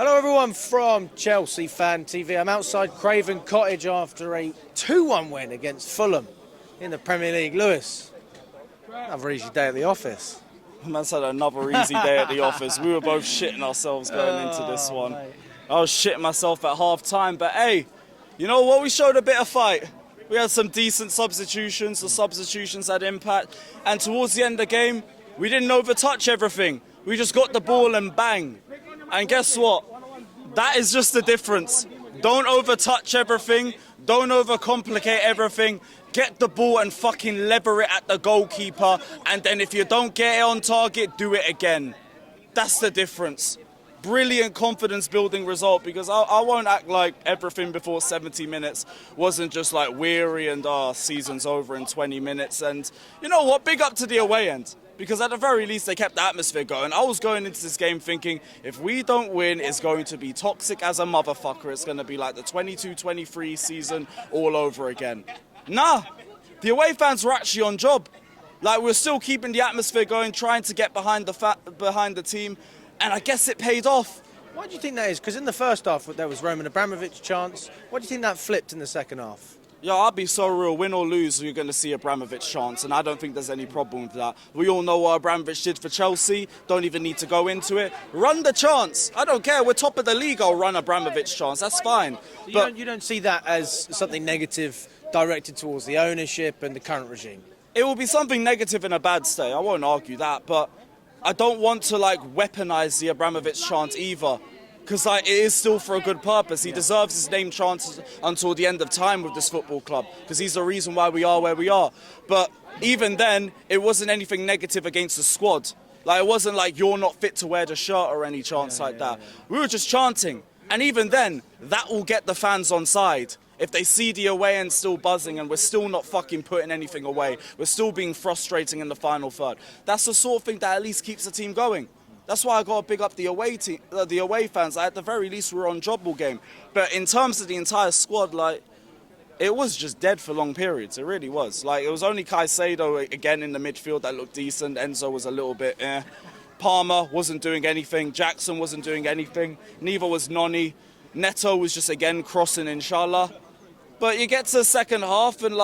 Hello everyone from Chelsea Fan TV. I'm outside Craven Cottage after a 2-1 win against Fulham in the Premier League. Lewis, another easy day at the office. Man said another easy day at the office. We were both shitting ourselves going into this one. Mate. I was shitting myself at half time, but hey, you know what? We showed a bit of fight. We had some decent substitutions. The substitutions had impact. And towards the end of the game, we didn't overtouch everything. We just got the ball and bang. And guess what? That is just the difference. Don't overtouch everything. Don't overcomplicate everything. Get the ball and fucking lever it at the goalkeeper. And then if you don't get it on target, do it again. That's the difference. Brilliant confidence-building result, because I won't act like everything before 70 minutes wasn't just like weary and season's over in 20 minutes. And you know what? Big up to the away end. Because at the very least, they kept the atmosphere going. I was going into this game thinking, if we don't win, it's going to be toxic as a motherfucker. It's going to be like the 22-23 season all over again. Nah, the away fans were actually on job. Like, we're still keeping the atmosphere going, trying to get behind the team. And I guess it paid off. Why do you think that is? Because in the first half, there was Roman Abramovich chants. Why do you think that flipped in the second half? Yeah, I'll be so real. Win or lose, you're going to see Abramovich chants, and I don't think there's any problem with that. We all know what Abramovich did for Chelsea. Don't even need to go into it. Run the chants. I don't care. We're top of the league. I'll run Abramovich chants. That's fine. But you don't see that as something negative directed towards the ownership and the current regime? It will be something negative in a bad state. I won't argue that, but I don't want to weaponize the Abramovich chant either. Because it is still for a good purpose. He deserves his name chanted until the end of time with this football club, because he's the reason why we are where we are. But even then, it wasn't anything negative against the squad. It wasn't like you're not fit to wear the shirt or any chants like that. We were just chanting. And even then, that will get the fans on side. If they see the away end still buzzing and we're still not fucking putting anything away, we're still being frustrating in the final third. That's the sort of thing that at least keeps the team going. That's why I got to big up the away fans. At the very least, we were on job all game. But in terms of the entire squad, it was just dead for long periods. It really was. It was only Caicedo again in the midfield that looked decent. Enzo was a little bit eh. Palmer wasn't doing anything. Jackson wasn't doing anything. Neither was Noni. Neto was just again crossing, inshallah. But you get to the second half and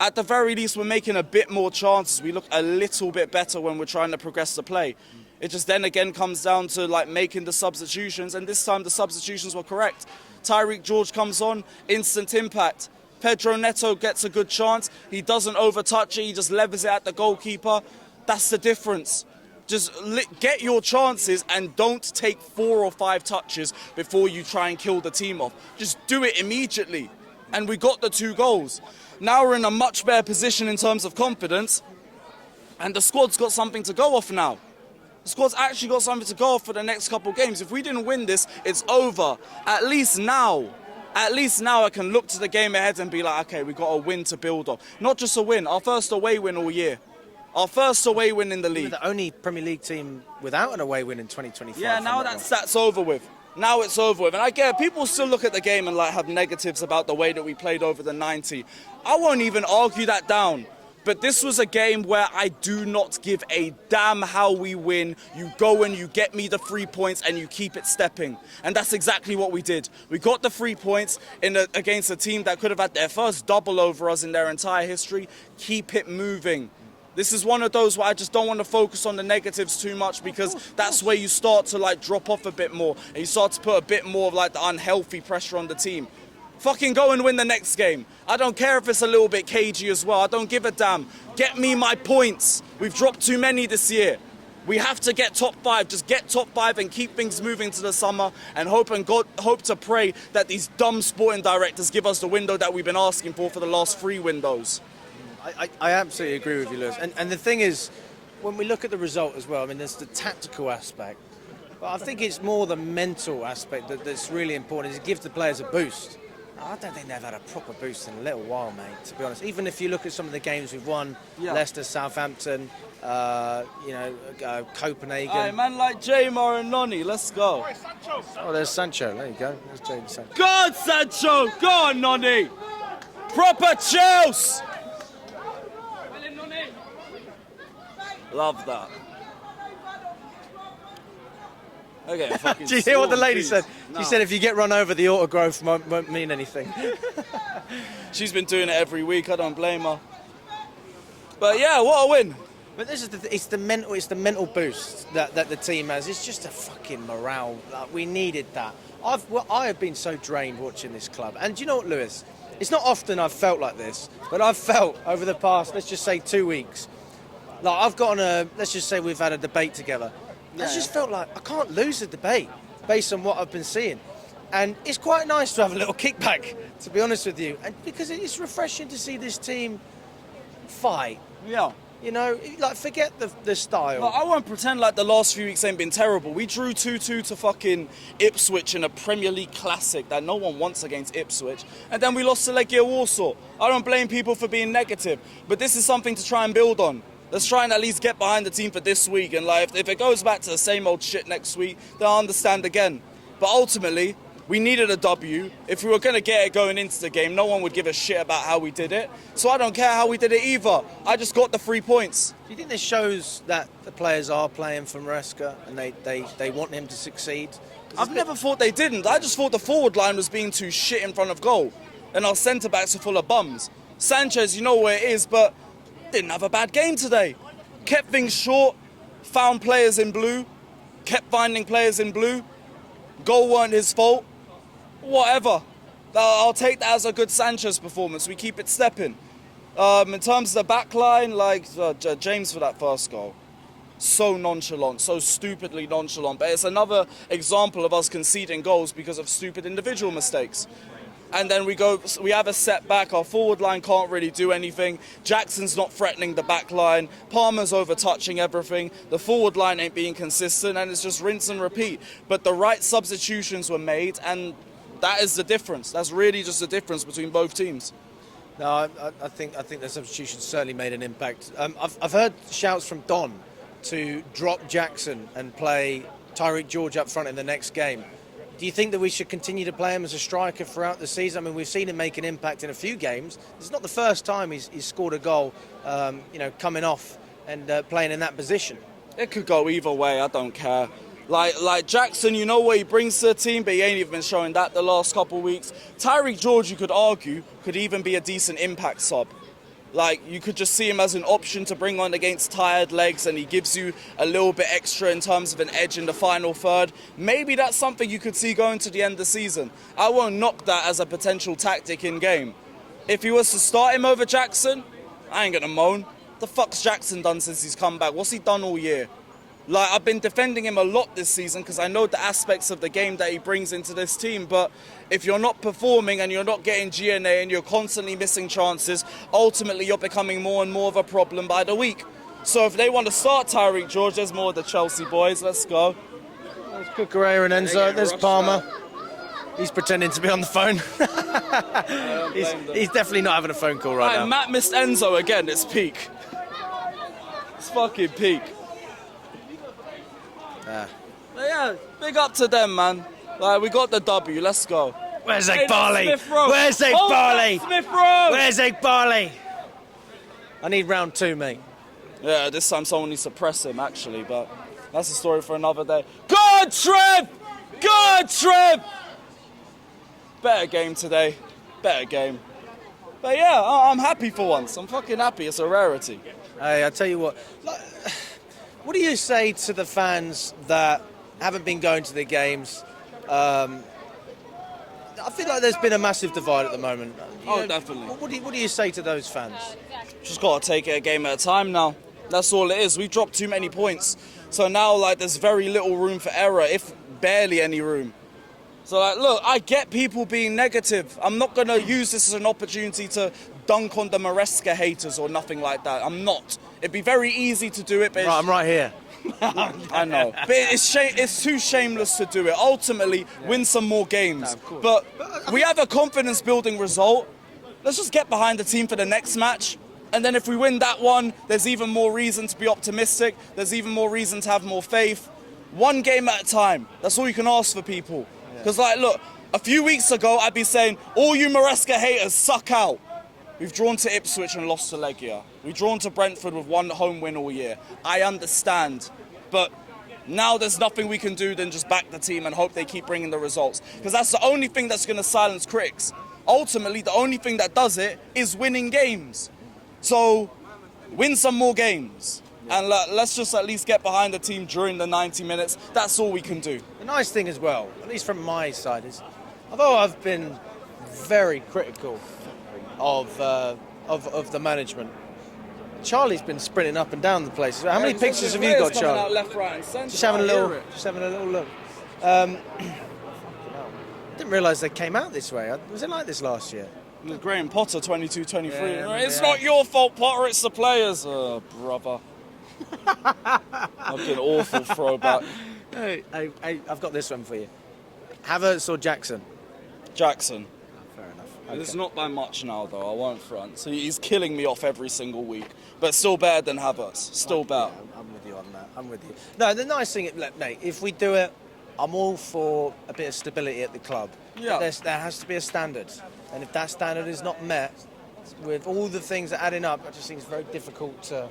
at the very least, we're making a bit more chances. We look a little bit better when we're trying to progress the play. It just then again comes down to making the substitutions, and this time the substitutions were correct. Tyreek George comes on, instant impact. Pedro Neto gets a good chance. He doesn't overtouch it, he just levers it at the goalkeeper. That's the difference. Just get your chances and don't take 4 or 5 touches before you try and kill the team off. Just do it immediately. And we got the 2 goals. Now we're in a much better position in terms of confidence, and the squad's got something to go off now. The squad's actually got something to go off for the next couple of games. If we didn't win this, it's over. At least now I can look to the game ahead and be like, okay, we got a win to build on. Not just a win, our first away win all year. Our first away win in the league. We're the only Premier League team without an away win in 2025. Yeah, now that's over with. Now it's over with. And I get it, people still look at the game and have negatives about the way that we played over the 90. I won't even argue that down. But this was a game where I do not give a damn how we win. You go and you get me the 3 points and you keep it stepping. And that's exactly what we did. We got the 3 points against a team that could have had their first double over us in their entire history. Keep it moving. This is one of those where I just don't want to focus on the negatives too much, because that's where you start to drop off a bit more. And you start to put a bit more of the unhealthy pressure on the team. Fucking go and win the next game. I don't care if it's a little bit cagey as well. I don't give a damn. Get me my points. We've dropped too many this year. We have to get top 5. Just get top 5 and keep things moving to the summer, and hope to pray that these dumb sporting directors give us the window that we've been asking for the last 3 windows. I absolutely agree with you, Lewis. And the thing is, when we look at the result as well, there's the tactical aspect. But I think it's more the mental aspect that's really important, is it gives the players a boost. I don't think they've had a proper boost in a little while, mate, to be honest. Even if you look at some of the games we've won, Leicester, Southampton, Copenhagen. Aye, man like Jamar and Noni, let's go. Oh, there's Sancho. There you go. There's Jadon Sancho. Go on, Sancho! Go on, Noni! Proper Chelsea! Love that. Okay, fucking Do you hear what the storm, lady please. said? No. She said if you get run over, the autograph won't mean anything. She's been doing it every week. I don't blame her. But yeah, what a win. But this is it's the mental boost that the team has. It's just a fucking morale. Like, we needed that. I have been so drained watching this club. And do you know what, Lewis? It's not often I've felt like this, but I've felt over the past, let's just say 2 weeks, like I've gotten let's just say we've had a debate together. I just felt like I can't lose the debate based on what I've been seeing. And it's quite nice to have a little kickback, to be honest with you. And because it's refreshing to see this team fight. Yeah. You know, like, forget the style. Well, I won't pretend like the last few weeks ain't been terrible. We drew 2-2 to fucking Ipswich in a Premier League classic that no one wants against Ipswich. And then we lost to Legia Warsaw. I don't blame people for being negative, but this is something to try and build on. Let's try and at least get behind the team for this week. And like, if it goes back to the same old shit next week, then I'll understand again. But ultimately, we needed a W. If we were going to get it going into the game, no one would give a shit about how we did it. So I don't care how we did it either. I just got the 3 points. Do you think this shows that the players are playing for Maresca and they want him to succeed? I've never thought they didn't. I just thought the forward line was being too shit in front of goal. And our centre-backs are full of bums. Sanchez, you know where it is, but didn't have a bad game today. Kept things short, found players in blue, kept finding players in blue. Goal weren't his fault. Whatever. I'll take that as a good Sanchez performance. We keep it stepping. In terms of the back line, like James for that first goal. So nonchalant, so stupidly nonchalant. But it's another example of us conceding goals because of stupid individual mistakes. And then we have a setback. Our forward line can't really do anything. Jackson's not threatening the back line. Palmer's overtouching everything. The forward line ain't being consistent, and it's just rinse and repeat. But the right substitutions were made, and that is the difference. That's really just the difference between both teams. No, I think the substitution certainly made an impact. I've heard shouts from Don to drop Jackson and play Tyreek George up front in the next game. Do you think that we should continue to play him as a striker throughout the season? I mean, we've seen him make an impact in a few games. It's not the first time he's scored a goal, coming off and playing in that position. It could go either way. I don't care. Like Jackson, you know what he brings to the team, but he ain't even been showing that the last couple of weeks. Tyreek George, you could argue, could even be a decent impact sub. Like, you could just see him as an option to bring on against tired legs, and he gives you a little bit extra in terms of an edge in the final third. Maybe that's something you could see going to the end of the season. I won't knock that as a potential tactic in game. If he was to start him over Jackson, I ain't gonna moan. The fuck's Jackson done since he's come back? What's he done all year? Like, I've been defending him a lot this season because I know the aspects of the game that he brings into this team, but if you're not performing and you're not getting GNA and you're constantly missing chances, ultimately you're becoming more and more of a problem by the week. So if they want to start Tyreek George, there's more of the Chelsea boys. Let's go. There's Cucurella and Enzo. There's Palmer. He's pretending to be on the phone. he's definitely not having a phone call right now. Matt missed Enzo again. It's peak. It's fucking peak. But yeah, big up to them, man. Like, we got the W. Let's go. Where's Ekbali? Where's Ekbali? Where's Ekbali? I need round 2, mate. Yeah, this time someone needs to press him, actually, but that's a story for another day. Good, Trev! Good, Trev! Better game today. Better game. But yeah, I'm happy for once. I'm fucking happy. It's a rarity. Hey, I tell you what. What do you say to the fans that haven't been going to the games? I feel like there's been a massive divide at the moment. Definitely. What do you say to those fans? Just got to take it a game at a time now. That's all it is. We dropped too many points. So now, like, there's very little room for error, if barely any room. So, like, look, I get people being negative. I'm not going to use this as an opportunity to dunk on the Maresca haters or nothing like that. I'm not. It'd be very easy to do it, but I'm right here. I know. But it's too shameless to do it. Ultimately, win some more games. No, but we have a confidence-building result. Let's just get behind the team for the next match. And then if we win that one, there's even more reason to be optimistic. There's even more reason to have more faith. One game at a time. That's all you can ask for people. Because, like, look, a few weeks ago, I'd be saying, all you Maresca haters, suck out. We've drawn to Ipswich and lost to Legia. We've drawn to Brentford with one home win all year. I understand. But Now there's nothing we can do than just back the team and hope they keep bringing the results. Because that's the only thing that's going to silence critics. Ultimately, the only thing that does it is winning games. So, win some more games. And let's just at least get behind the team during the 90 minutes. That's all we can do. The nice thing as well, at least from my side, is although I've been very critical of the management, Charlie's been sprinting up and down the place. How many pictures have you got, Charlie? Out left, right, and centre. Just having a little look. Didn't realise they came out this way. Was it like this last year? Graham Potter, 22-23. Yeah, It's not your fault, Potter. It's the players. Oh, brother. I've been awful throwback. Hey, I've got this one for you. Havertz or Jackson? Jackson. Fair enough. It's not by much now, though. I won't front. So he's killing me off every single week. But still better than Havertz. Still better. Yeah, I'm with you on that. I'm with you. No, the nice thing, look, mate, if we do it, I'm all for a bit of stability at the club. Yeah. But there has to be a standard. And if that standard is not met, with all the things that are adding up, I just think it's very difficult to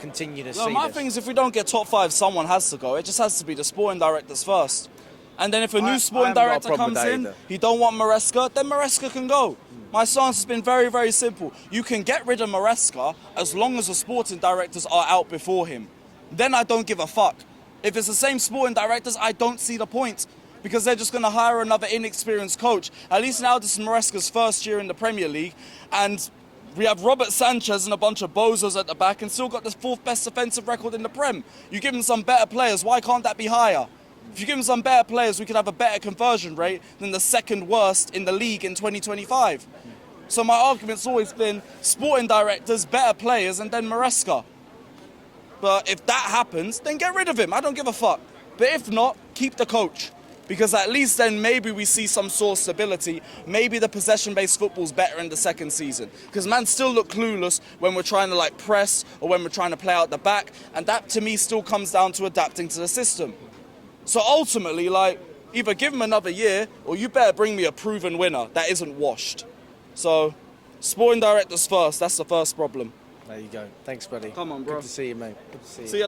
continue to see My this. thing is, if we don't get top 5, someone has to go. It just has to be the sporting directors first. And then if a new sporting haven't got a director problem with comes that in, either. he don't want Maresca, then Maresca can go. My stance has been very, very simple. You can get rid of Maresca as long as the sporting directors are out before him. Then I don't give a fuck. If it's the same sporting directors, I don't see the point. Because they're just going to hire another inexperienced coach. At least now this is Maresca's first year in the Premier League. And we have Robert Sanchez and a bunch of bozos at the back and still got the 4th best defensive record in the Prem. You give him some better players, why can't that be higher? If you give him some better players, we could have a better conversion rate than the 2nd worst in the league in 2025. So my argument's always been sporting directors, better players, and then Maresca. But if that happens, then get rid of him. I don't give a fuck. But if not, keep the coach. Because at least then maybe we see some sort of stability. Maybe the possession-based football's better in the 2nd season. Because man still look clueless when we're trying to press or when we're trying to play out the back. And that to me still comes down to adapting to the system. So ultimately, either give him another year or you better bring me a proven winner that isn't washed. So, sporting directors first, that's the first problem. There you go. Thanks, buddy. Come on, bro. Good to see you, mate. Good to see you. See ya.